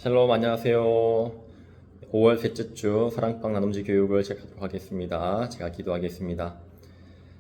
샬롬 안녕하세요. 5월 셋째 주 사랑방 나눔지 교육을 시작하도록 하겠습니다. 제가 기도하겠습니다.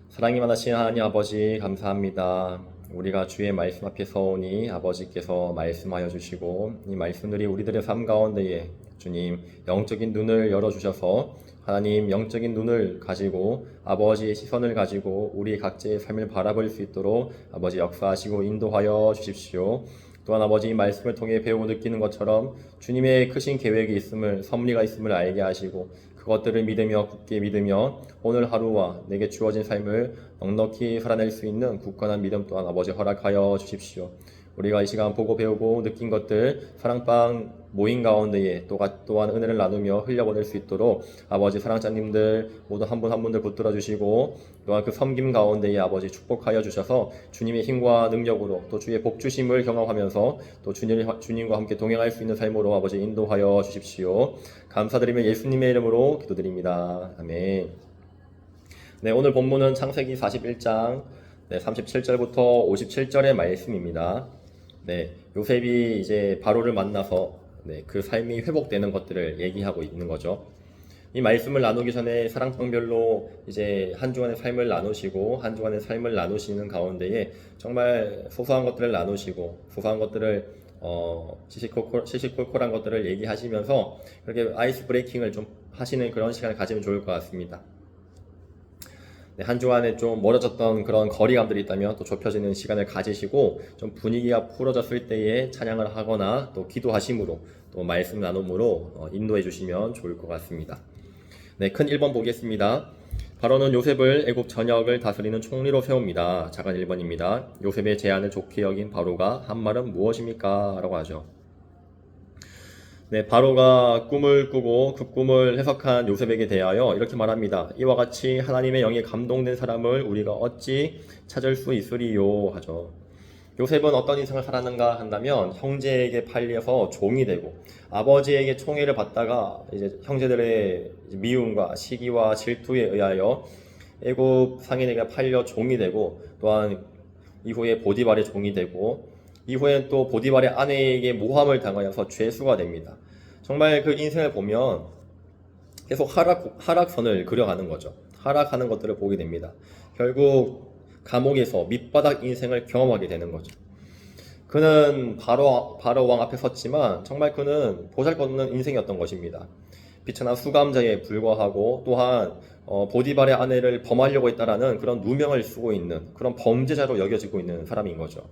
사랑이 많으신 하나님 아버지 감사합니다. 우리가 주의 말씀 앞에 서오니 아버지께서 말씀하여 주시고 이 말씀들이 우리들의 삶 가운데에 주님 영적인 눈을 열어주셔서 하나님 영적인 눈을 가지고 아버지의 시선을 가지고 우리 각자의 삶을 바라볼 수 있도록 아버지 역사하시고 인도하여 주십시오. 또한 아버지 이 말씀을 통해 배우고 느끼는 것처럼 주님의 크신 계획이 있음을, 섭리가 있음을 알게 하시고 그것들을 믿으며 굳게 믿으며 오늘 하루와 내게 주어진 삶을 넉넉히 살아낼 수 있는 굳건한 믿음 또한 아버지 허락하여 주십시오. 우리가 이 시간 보고 배우고 느낀 것들 사랑방 모임 가운데에 또한 은혜를 나누며 흘려보낼 수 있도록 아버지 사랑자님들 모두 한 분 한 분들 붙들어 주시고 또한 그 섬김 가운데에 아버지 축복하여 주셔서 주님의 힘과 능력으로 또 주의 복 주심을 경험하면서 또 주님과 함께 동행할 수 있는 삶으로 아버지 인도하여 주십시오. 감사드리며 예수님의 이름으로 기도드립니다. 아멘. 네, 오늘 본문은 창세기 41장 37절부터 57절의 말씀입니다. 네, 요셉이 이제 바로를 만나서 그 삶이 회복되는 것들을 얘기하고 있는 거죠. 이 말씀을 나누기 전에 사랑방별로 이제 한 주간의 삶을 나누시고 한 주간의 삶을 나누시는 가운데에 정말 소소한 것들을 나누시고 소소한 것들을 시시콜콜한 것들을 얘기하시면서 그렇게 아이스 브레이킹을 좀 하시는 그런 시간을 가지면 좋을 것 같습니다. 네, 한 주간에 좀 멀어졌던 그런 거리감들이 있다면 또 좁혀지는 시간을 가지시고 좀 분위기가 풀어졌을 때에 찬양을 하거나 또 기도하심으로 또 말씀 나눔으로 인도해 주시면 좋을 것 같습니다. 네, 큰 1번 보겠습니다. 바로는 요셉을 애굽 전역을 다스리는 총리로 세웁니다. 작은 1번입니다. 요셉의 제안을 좋게 여긴 바로가 한 말은 무엇입니까? 라고 하죠. 네, 바로가 꿈을 꾸고 그 꿈을 해석한 요셉에게 대하여 이렇게 말합니다. 이와 같이 하나님의 영에 감동된 사람을 우리가 어찌 찾을 수 있으리요 하죠. 요셉은 어떤 인생을 살았는가 한다면 형제에게 팔려서 종이 되고 아버지에게 총애를 받다가 이제 형제들의 미움과 시기와 질투에 의하여 애굽 상인에게 팔려 종이 되고 또한 이후에 보디발의 종이 되고 이후엔 또 보디발의 아내에게 모함을 당하여서 죄수가 됩니다. 정말 그 인생을 보면 계속 하락선을 그려가는 거죠. 하락하는 것들을 보게 됩니다. 결국 감옥에서 밑바닥 인생을 경험하게 되는 거죠. 그는 바로 왕 앞에 섰지만 정말 그는 보잘것없는 인생이었던 것입니다. 비천한 수감자에 불과하고 또한 보디발의 아내를 범하려고 했다라는 그런 누명을 쓰고 있는 그런 범죄자로 여겨지고 있는 사람인 거죠.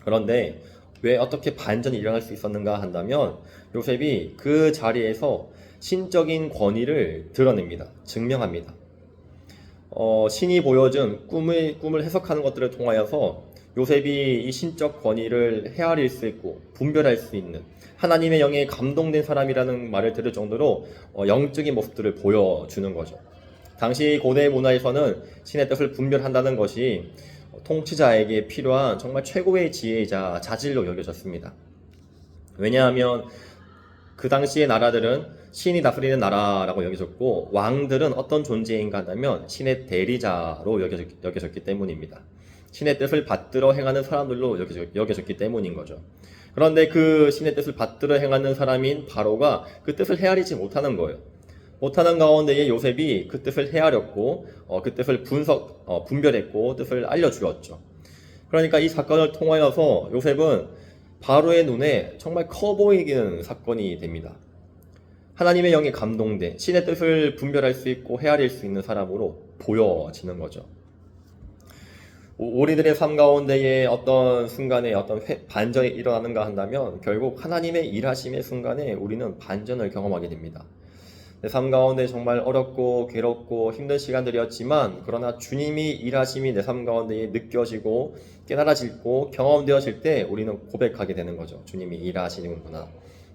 그런데 왜 어떻게 반전이 일어날 수 있었는가 한다면 요셉이 그 자리에서 신적인 권위를 드러냅니다. 증명합니다. 신이 보여준 꿈을 해석하는 것들을 통하여서 요셉이 이 신적 권위를 헤아릴 수 있고 분별할 수 있는 하나님의 영에 감동된 사람이라는 말을 들을 정도로 영적인 모습들을 보여주는 거죠. 당시 고대 문화에서는 신의 뜻을 분별한다는 것이 통치자에게 필요한 정말 최고의 지혜이자 자질로 여겨졌습니다. 왜냐하면 그 당시의 나라들은 신이 다스리는 나라라고 여겨졌고 왕들은 어떤 존재인가 하면 신의 대리자로 여겨졌기 때문입니다. 신의 뜻을 받들어 행하는 사람들로 여겨졌기 때문인 거죠. 그런데 그 신의 뜻을 받들어 행하는 사람인 바로가 그 뜻을 헤아리지 못하는 거예요. 못하는 가운데에 요셉이 그 뜻을 헤아렸고 그 뜻을 분별했고 뜻을 알려주었죠. 그러니까 이 사건을 통하여서 요셉은 바로의 눈에 정말 커 보이는 사건이 됩니다. 하나님의 영에 감동된 신의 뜻을 분별할 수 있고 헤아릴 수 있는 사람으로 보여지는 거죠. 우리들의 삶 가운데에 어떤 순간에 어떤 반전이 일어나는가 한다면 결국 하나님의 일하심의 순간에 우리는 반전을 경험하게 됩니다. 내 삶 가운데 정말 어렵고 괴롭고 힘든 시간들이었지만 그러나 주님이 일하심이 내 삶 가운데 느껴지고 깨달아지고 경험되어질 때 우리는 고백하게 되는 거죠. 주님이 일하시는구나.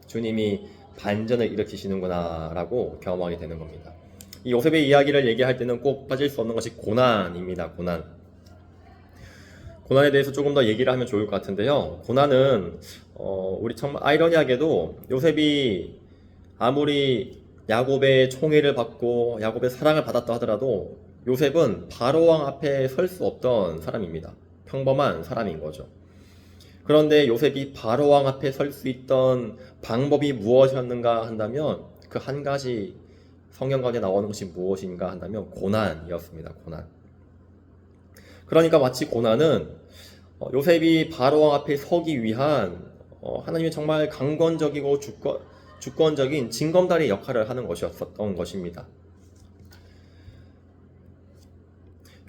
주님이 반전을 일으키시는구나 라고 경험하게 되는 겁니다. 이 요셉의 이야기를 얘기할 때는 꼭 빠질 수 없는 것이 고난입니다. 고난에 대해서 조금 더 얘기를 하면 좋을 것 같은데요. 고난은 우리 정말 아이러니하게도 요셉이 아무리 야곱의 총애를 받고 야곱의 사랑을 받았다 하더라도 요셉은 바로 왕 앞에 설 수 없던 사람입니다. 평범한 사람인 거죠. 그런데 요셉이 바로 왕 앞에 설 수 있던 방법이 무엇이었는가 한다면 그 한 가지 성경 가운데 나오는 것이 무엇인가 한다면 고난이었습니다. 고난. 그러니까 마치 고난은 요셉이 바로 왕 앞에 서기 위한 하나님의 정말 강권적이고 주권적인 징검다리 역할을 하는 것이었던 것입니다.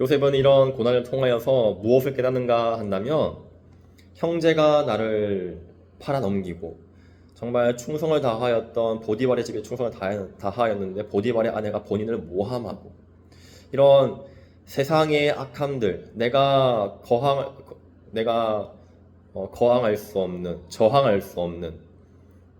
요셉은 이런 고난을 통하여서 무엇을 깨닫는가 한다면 형제가 나를 팔아넘기고 정말 충성을 다하였던 보디발의 집에 충성을 다하였는데 보디발의 아내가 본인을 모함하고 이런 세상의 악함들 내가 거항할 수 없는 저항할 수 없는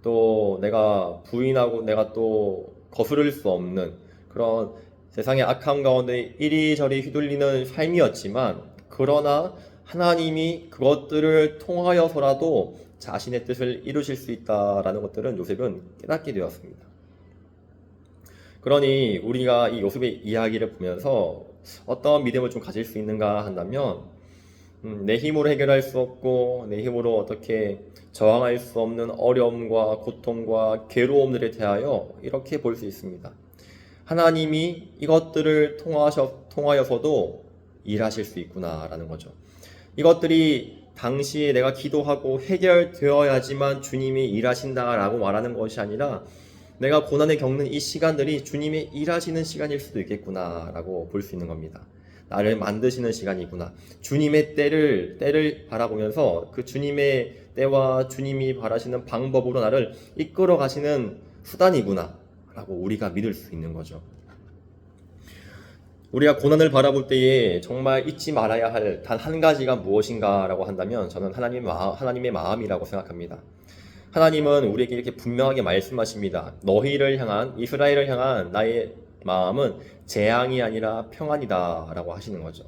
또 내가 부인하고 내가 또 거스를 수 없는 그런 세상의 악함 가운데 이리저리 휘둘리는 삶이었지만 그러나 하나님이 그것들을 통하여서라도 자신의 뜻을 이루실 수 있다라는 것들은 요셉은 깨닫게 되었습니다. 그러니 우리가 이 요셉의 이야기를 보면서 어떤 믿음을 좀 가질 수 있는가 한다면 내 힘으로 해결할 수 없고 내 힘으로 어떻게 저항할 수 없는 어려움과 고통과 괴로움들에 대하여 이렇게 볼 수 있습니다. 하나님이 이것들을 통하여서도 일하실 수 있구나라는 거죠. 이것들이 당시에 내가 기도하고 해결되어야지만 주님이 일하신다라고 말하는 것이 아니라 내가 고난을 겪는 이 시간들이 주님의 일하시는 시간일 수도 있겠구나라고 볼 수 있는 겁니다. 나를 만드시는 시간이구나. 주님의 때를 바라보면서 그 주님의 때와 주님이 바라시는 방법으로 나를 이끌어 가시는 수단이구나 라고 우리가 믿을 수 있는 거죠. 우리가 고난을 바라볼 때에 정말 잊지 말아야 할 단 한 가지가 무엇인가 라고 한다면 저는 하나님의 마음이라고 생각합니다. 하나님은 우리에게 이렇게 분명하게 말씀하십니다. 너희를 향한, 이스라엘을 향한 나의 마음은 재앙이 아니라 평안이다 라고 하시는 거죠.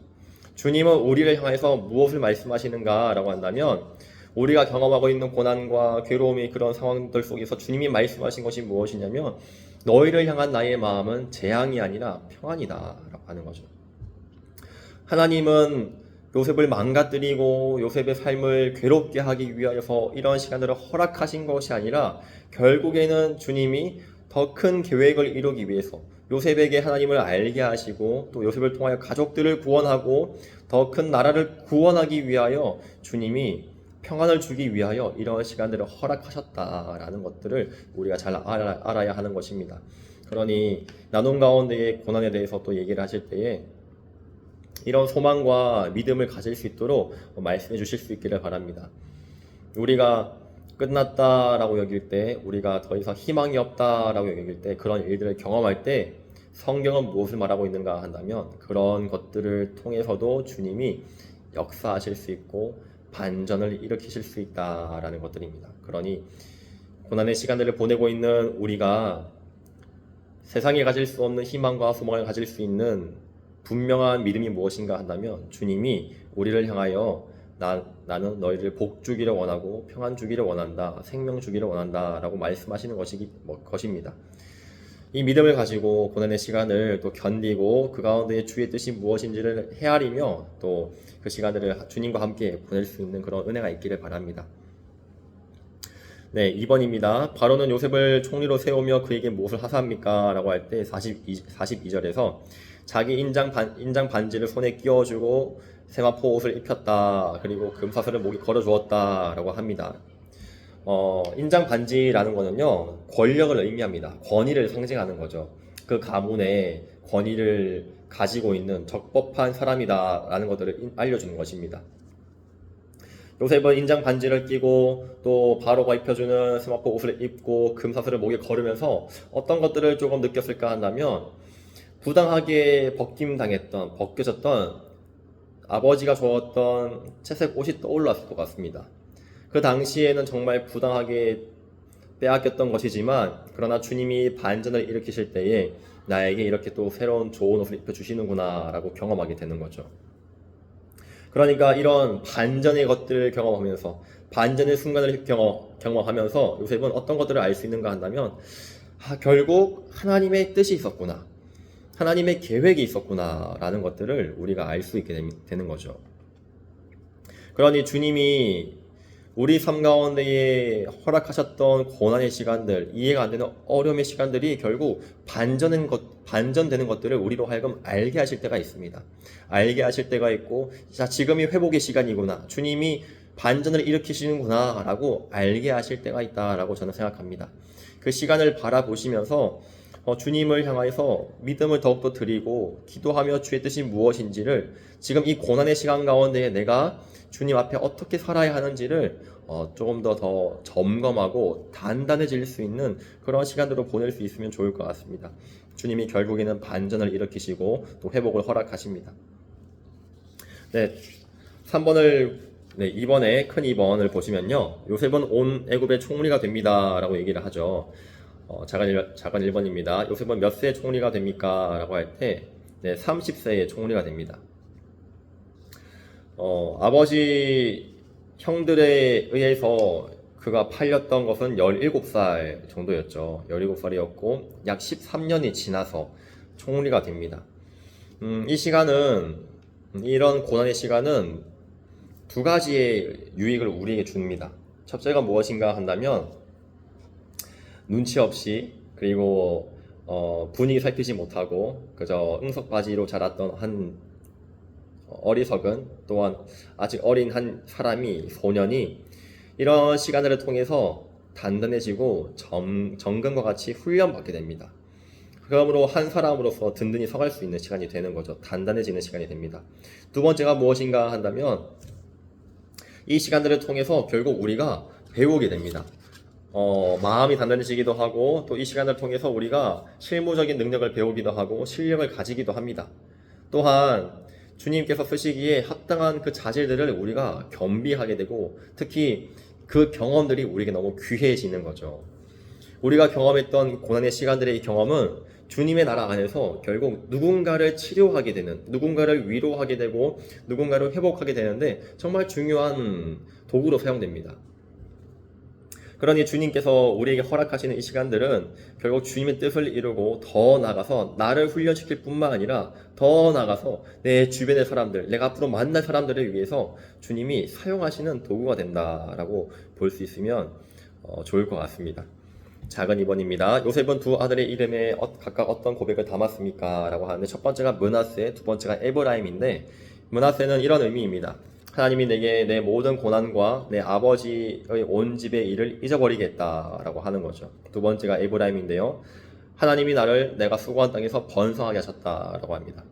주님은 우리를 향해서 무엇을 말씀하시는가 라고 한다면 우리가 경험하고 있는 고난과 괴로움의 그런 상황들 속에서 주님이 말씀하신 것이 무엇이냐면 너희를 향한 나의 마음은 재앙이 아니라 평안이다 라고 하는 거죠. 하나님은 요셉을 망가뜨리고 요셉의 삶을 괴롭게 하기 위하여서 이런 시간들을 허락하신 것이 아니라 결국에는 주님이 더 큰 계획을 이루기 위해서 요셉에게 하나님을 알게 하시고 또 요셉을 통하여 가족들을 구원하고 더 큰 나라를 구원하기 위하여 주님이 평안을 주기 위하여 이런 시간들을 허락하셨다라는 것들을 우리가 잘 알아야 하는 것입니다. 그러니 나눔 가운데의 고난에 대해서 또 얘기를 하실 때에 이런 소망과 믿음을 가질 수 있도록 말씀해 주실 수 있기를 바랍니다. 우리가 끝났다라고 여길 때, 우리가 더 이상 희망이 없다라고 여길 때, 그런 일들을 경험할 때 성경은 무엇을 말하고 있는가 한다면 그런 것들을 통해서도 주님이 역사하실 수 있고 반전을 일으키실 수 있다라는 것들입니다. 그러니 고난의 시간들을 보내고 있는 우리가 세상에 가질 수 없는 희망과 소망을 가질 수 있는 분명한 믿음이 무엇인가 한다면 주님이 우리를 향하여 나는 너희를 복 주기를 원하고 평안 주기를 원한다, 생명 주기를 원한다 라고 말씀하시는 것입니다. 이 믿음을 가지고 고난의 시간을 또 견디고 그 가운데 주의 뜻이 무엇인지를 헤아리며 또 그 시간들을 주님과 함께 보낼 수 있는 그런 은혜가 있기를 바랍니다. 네, 2번입니다. 바로는 요셉을 총리로 세우며 그에게 무엇을 하사합니까? 라고 할 때 42절에서 자기 인장 반지를 손에 끼워주고 세마포 옷을 입혔다. 그리고 금사슬을 목에 걸어주었다. 라고 합니다. 인장 반지라는 거는요, 권력을 의미합니다. 권위를 상징하는 거죠. 그 가문의 권위를 가지고 있는 적법한 사람이다. 라는 것들을 알려주는 것입니다. 요셉은 인장 반지를 끼고 또 바로가 입혀주는 세마포 옷을 입고 금사슬을 목에 걸으면서 어떤 것들을 조금 느꼈을까 한다면 부당하게 벗겨졌던 아버지가 주었던 채색 옷이 떠올랐을 것 같습니다. 그 당시에는 정말 부당하게 빼앗겼던 것이지만 그러나 주님이 반전을 일으키실 때에 나에게 이렇게 또 새로운 좋은 옷을 입혀주시는구나 라고 경험하게 되는 거죠. 그러니까 이런 반전의 것들을 경험하면서 반전의 순간을 경험하면서 요셉은 어떤 것들을 알 수 있는가 한다면 결국 하나님의 뜻이 있었구나, 하나님의 계획이 있었구나 라는 것들을 우리가 알 수 있게 되는 거죠. 그러니 주님이 우리 삶 가운데에 허락하셨던 고난의 시간들, 이해가 안 되는 어려움의 시간들이 결국 반전되는 것들을 우리로 하여금 알게 하실 때가 있습니다. 알게 하실 때가 있고, 자, 지금이 회복의 시간이구나. 주님이 반전을 일으키시는구나. 라고 알게 하실 때가 있다라고 저는 생각합니다. 그 시간을 바라보시면서 주님을 향해서 믿음을 더욱더 드리고 기도하며 주의 뜻이 무엇인지를 지금 이 고난의 시간 가운데 내가 주님 앞에 어떻게 살아야 하는지를 조금 더 점검하고 단단해질 수 있는 그런 시간으로 보낼 수 있으면 좋을 것 같습니다. 주님이 결국에는 반전을 일으키시고 또 회복을 허락하십니다. 네, 3번을 네, 2번에 큰 2번을 보시면요. 요셉은 온 애굽의 총리가 됩니다. 라고 얘기를 하죠. 작은 1번입니다. 요셉은 몇 세 총리가 됩니까? 라고 할 때, 네, 30세의 총리가 됩니다. 아버지 형들에 의해서 그가 팔렸던 것은 17살 정도였죠. 17살이었고, 약 13년이 지나서 총리가 됩니다. 이 시간은, 이런 고난의 시간은 두 가지의 유익을 우리에게 줍니다. 첫째가 무엇인가 한다면 눈치 없이 그리고 분위기 살피지 못하고 그저 응석바지로 자랐던 한 어리석은 또한 아직 어린 한 사람이 소년이 이런 시간들을 통해서 단단해지고 정금과 같이 훈련받게 됩니다. 그러므로 한 사람으로서 든든히 서갈 수 있는 시간이 되는 거죠. 단단해지는 시간이 됩니다. 두 번째가 무엇인가 한다면 이 시간들을 통해서 결국 우리가 배우게 됩니다. 마음이 단단해지기도 하고 또 이 시간을 통해서 우리가 실무적인 능력을 배우기도 하고 실력을 가지기도 합니다. 또한 주님께서 쓰시기에 합당한 그 자질들을 우리가 겸비하게 되고 특히 그 경험들이 우리에게 너무 귀해지는 거죠. 우리가 경험했던 고난의 시간들의 이 경험은 주님의 나라 안에서 결국 누군가를 치료하게 되는, 누군가를 위로하게 되고 누군가를 회복하게 되는데 정말 중요한 도구로 사용됩니다. 그러니 주님께서 우리에게 허락하시는 이 시간들은 결국 주님의 뜻을 이루고 더 나아가서 나를 훈련시킬 뿐만 아니라 더 나아가서 내 주변의 사람들, 내가 앞으로 만날 사람들을 위해서 주님이 사용하시는 도구가 된다라고 볼 수 있으면 좋을 것 같습니다. 작은 2번입니다. 요셉은 두 아들의 이름에 각각 어떤 고백을 담았습니까? 라고 하는데 첫 번째가 므낫세, 두 번째가 에브라임인데 므낫세는 이런 의미입니다. 하나님이 내게 내 모든 고난과 내 아버지의 온 집의 일을 잊어버리겠다 라고 하는 거죠. 두 번째가 에브라임인데요. 하나님이 나를 내가 수고한 땅에서 번성하게 하셨다 라고 합니다.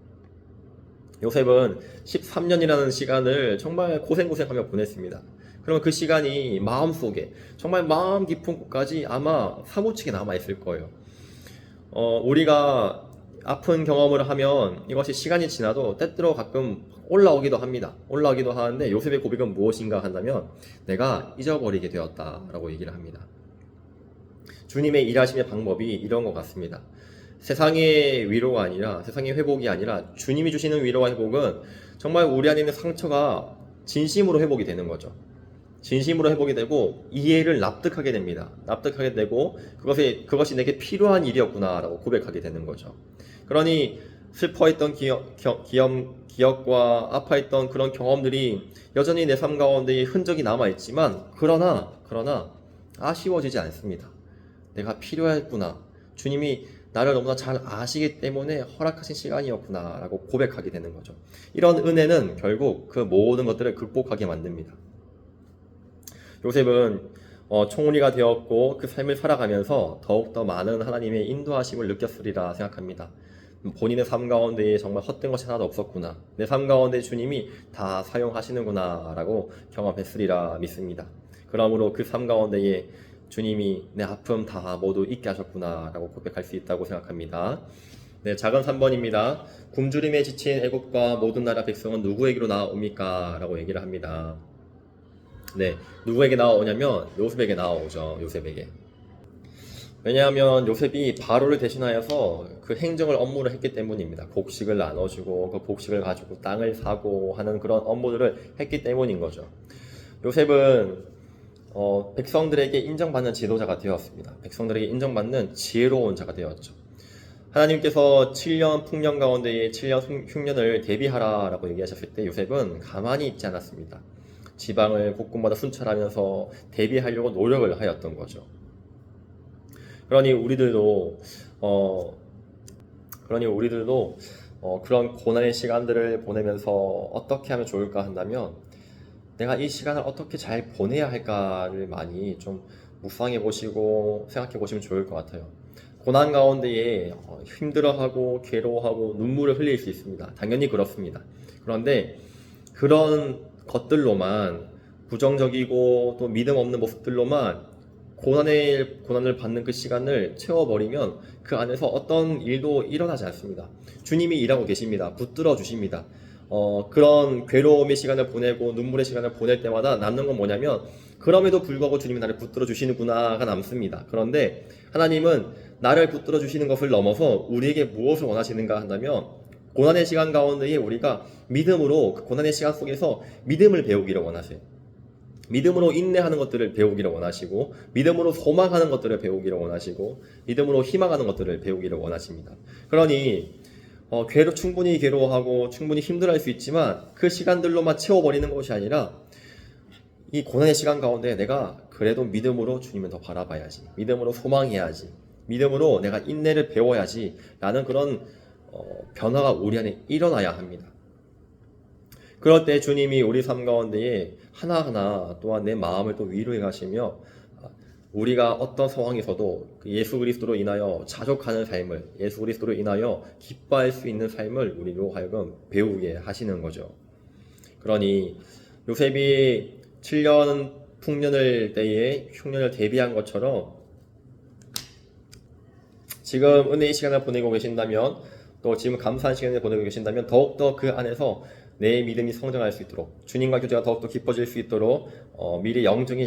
요셉은 13년이라는 시간을 정말 고생하며 보냈습니다. 그러면 그 시간이 마음속에 정말 마음 깊은 곳까지 아마 사무치게 남아있을 거예요. 우리가 아픈 경험을 하면 이것이 시간이 지나도 때때로 가끔 올라오기도 합니다. 올라오기도 하는데 요셉의 고백은 무엇인가 한다면 내가 잊어버리게 되었다라고 얘기를 합니다. 주님의 일하심의 방법이 이런 것 같습니다. 세상의 위로가 아니라 세상의 회복이 아니라 주님이 주시는 위로와 회복은 정말 우리 안에 있는 상처가 진심으로 회복이 되는 거죠. 진심으로 회복이 되고 이해를 납득하게 됩니다. 납득하게 되고 그것이 내게 필요한 일이었구나 라고 고백하게 되는 거죠. 그러니 슬퍼했던 기억과 아파했던 그런 경험들이 여전히 내 삶 가운데 흔적이 남아있지만 그러나 아쉬워지지 않습니다. 내가 필요했구나. 주님이 나를 너무나 잘 아시기 때문에 허락하신 시간이었구나 라고 고백하게 되는 거죠. 이런 은혜는 결국 그 모든 것들을 극복하게 만듭니다. 요셉은 총리가 되었고 그 삶을 살아가면서 더욱더 많은 하나님의 인도하심을 느꼈으리라 생각합니다. 본인의 삶 가운데에 정말 헛된 것이 하나도 없었구나. 내 삶 가운데 주님이 다 사용하시는구나 라고 경험했으리라 믿습니다. 그러므로 그 삶 가운데에 주님이 내 아픔 다 모두 잊게 하셨구나 라고 고백할 수 있다고 생각합니다. 네, 작은 3번입니다. 굶주림에 지친 애국과 모든 나라 백성은 누구에게로 나아옵니까? 라고 얘기를 합니다. 네, 누구에게 나아오냐면 요셉에게 나아오죠. 요셉에게. 왜냐하면 요셉이 바로를 대신하여서 그 행정을 업무를 했기 때문입니다. 곡식을 나눠주고 그 곡식을 가지고 땅을 사고 하는 그런 업무들을 했기 때문인 거죠. 요셉은 백성들에게 인정받는 지도자가 되었습니다. 백성들에게 인정받는 지혜로운 자가 되었죠. 하나님께서 7년 풍년 가운데에 7년 흉년을 대비하라 라고 얘기하셨을 때 요셉은 가만히 있지 않았습니다. 지방을 곳곳마다 순찰하면서 대비하려고 노력을 하였던 거죠. 그러니 우리들도 어, 그런 고난의 시간들을 보내면서 어떻게 하면 좋을까 한다면 내가 이 시간을 어떻게 잘 보내야 할까를 많이 좀 묵상해 보시고 생각해 보시면 좋을 것 같아요. 고난 가운데에 힘들어하고 괴로워하고 눈물을 흘릴 수 있습니다. 당연히 그렇습니다. 그런데 그런 것들로만 부정적이고 또 믿음 없는 모습들로만 고난을 받는 그 시간을 채워버리면 그 안에서 어떤 일도 일어나지 않습니다. 주님이 일하고 계십니다. 붙들어 주십니다. 그런 괴로움의 시간을 보내고 눈물의 시간을 보낼 때마다 남는 건 뭐냐면 그럼에도 불구하고 주님이 나를 붙들어 주시는구나가 남습니다. 그런데 하나님은 나를 붙들어 주시는 것을 넘어서 우리에게 무엇을 원하시는가 한다면 고난의 시간 가운데에 우리가 믿음으로 그 고난의 시간 속에서 믿음을 배우기를 원하세요. 믿음으로 인내하는 것들을 배우기를 원하시고 믿음으로 소망하는 것들을 배우기를 원하시고 믿음으로 희망하는 것들을 배우기를 원하십니다. 그러니 충분히 괴로워하고 충분히 힘들어할 수 있지만 그 시간들로만 채워버리는 것이 아니라 이 고난의 시간 가운데 내가 그래도 믿음으로 주님을 더 바라봐야지, 믿음으로 소망해야지, 믿음으로 내가 인내를 배워야지 라는 그런 변화가 우리 안에 일어나야 합니다. 그럴 때 주님이 우리 삶 가운데에 하나하나 또한 내 마음을 또 위로해 가시며 우리가 어떤 상황에서도 예수 그리스도로 인하여 자족하는 삶을, 예수 그리스도로 인하여 기뻐할 수 있는 삶을 우리로 하여금 배우게 하시는 거죠. 그러니 요셉이 7년 풍년을 때에 흉년을 대비한 것처럼 지금 은혜의 시간을 보내고 계신다면 또 지금 감사한 시간을 보내고 계신다면 더욱더 그 안에서 내 믿음이 성장할 수 있도록 주님과 교제가 더욱더 깊어질 수 있도록 미리 영적인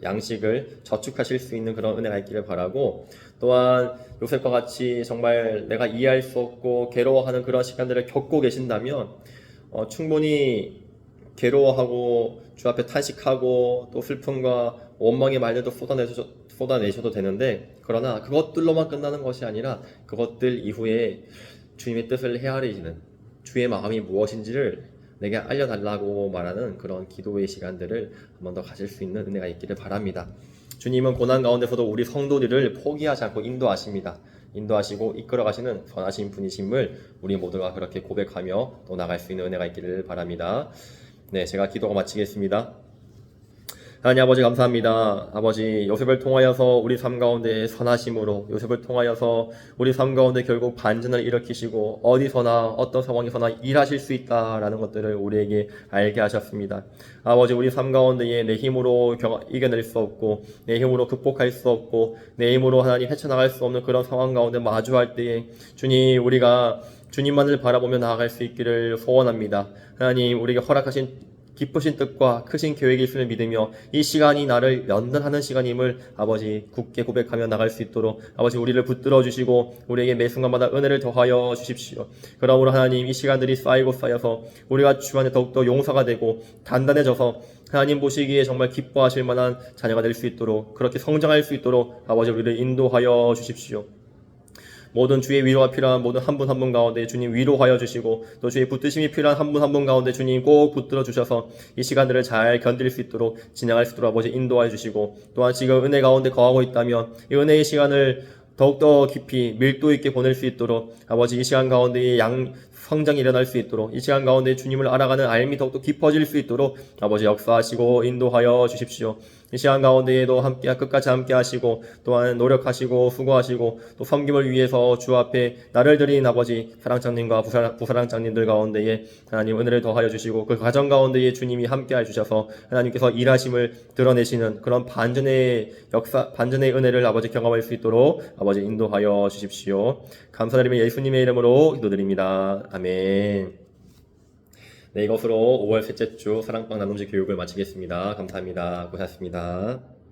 양식을 저축하실 수 있는 그런 은혜가 있기를 바라고 또한 요셉과 같이 정말 내가 이해할 수 없고 괴로워하는 그런 시간들을 겪고 계신다면 충분히 괴로워하고 주 앞에 탄식하고 또 슬픔과 원망의 말들도 쏟아내셔도 되는데 그러나 그것들로만 끝나는 것이 아니라 그것들 이후에 주님의 뜻을 헤아리시는 주의 마음이 무엇인지를 내게 알려달라고 말하는 그런 기도의 시간들을 한 번 더 가질 수 있는 은혜가 있기를 바랍니다. 주님은 고난 가운데서도 우리 성도들을 포기하지 않고 인도하십니다. 인도하시고 이끌어가시는 선하신 분이심을 우리 모두가 그렇게 고백하며 또 나갈 수 있는 은혜가 있기를 바랍니다. 네, 제가 기도가 마치겠습니다. 하나님 아버지 감사합니다. 아버지 요셉을 통하여서 우리 삶 가운데 선하심으로 요셉을 통하여서 우리 삶 가운데 결국 반전을 일으키시고 어디서나 어떤 상황에서나 일하실 수 있다라는 것들을 우리에게 알게 하셨습니다. 아버지 우리 삶 가운데에 내 힘으로 이겨낼 수 없고 내 힘으로 극복할 수 없고 내 힘으로 하나님 헤쳐나갈 수 없는 그런 상황 가운데 마주할 때에 주님 우리가 주님만을 바라보며 나아갈 수 있기를 소원합니다. 하나님 우리에게 허락하신 기쁘신 뜻과 크신 계획이 있음을 믿으며 이 시간이 나를 연단하는 시간임을 아버지 굳게 고백하며 나갈 수 있도록 아버지 우리를 붙들어 주시고 우리에게 매 순간마다 은혜를 더하여 주십시오. 그러므로 하나님 이 시간들이 쌓이고 쌓여서 우리가 주 안에 더욱더 용사가 되고 단단해져서 하나님 보시기에 정말 기뻐하실 만한 자녀가 될 수 있도록 그렇게 성장할 수 있도록 아버지 우리를 인도하여 주십시오. 모든 주의 위로가 필요한 모든 한 분 한 분 가운데 주님 위로하여 주시고 또 주의 붙드심이 필요한 한 분 한 분 가운데 주님 꼭 붙들어 주셔서 이 시간들을 잘 견딜 수 있도록 진행할 수 있도록 아버지 인도하여 주시고 또한 지금 은혜 가운데 거하고 있다면 이 은혜의 시간을 더욱더 깊이 밀도 있게 보낼 수 있도록 아버지 이 시간 가운데 성장이 일어날 수 있도록 이 시간 가운데 주님을 알아가는 알미 더욱더 깊어질 수 있도록 아버지 역사하시고 인도하여 주십시오. 이 시간 가운데에도 끝까지 함께 하시고 또한 노력하시고 수고하시고 또 섬김을 위해서 주 앞에 나를 드린 아버지 사랑장님과 부사랑장님들 가운데에 하나님 은혜를 더하여 주시고 그 가정 가운데에 주님이 함께 해주셔서 하나님께서 일하심을 드러내시는 그런 반전의 은혜를 아버지 경험할 수 있도록 아버지 인도하여 주십시오. 감사드리며 예수님의 이름으로 기도드립니다. 아멘. 네, 이것으로 5월 셋째 주 사랑방 나눔지 교육을 마치겠습니다. 감사합니다. 고생하셨습니다.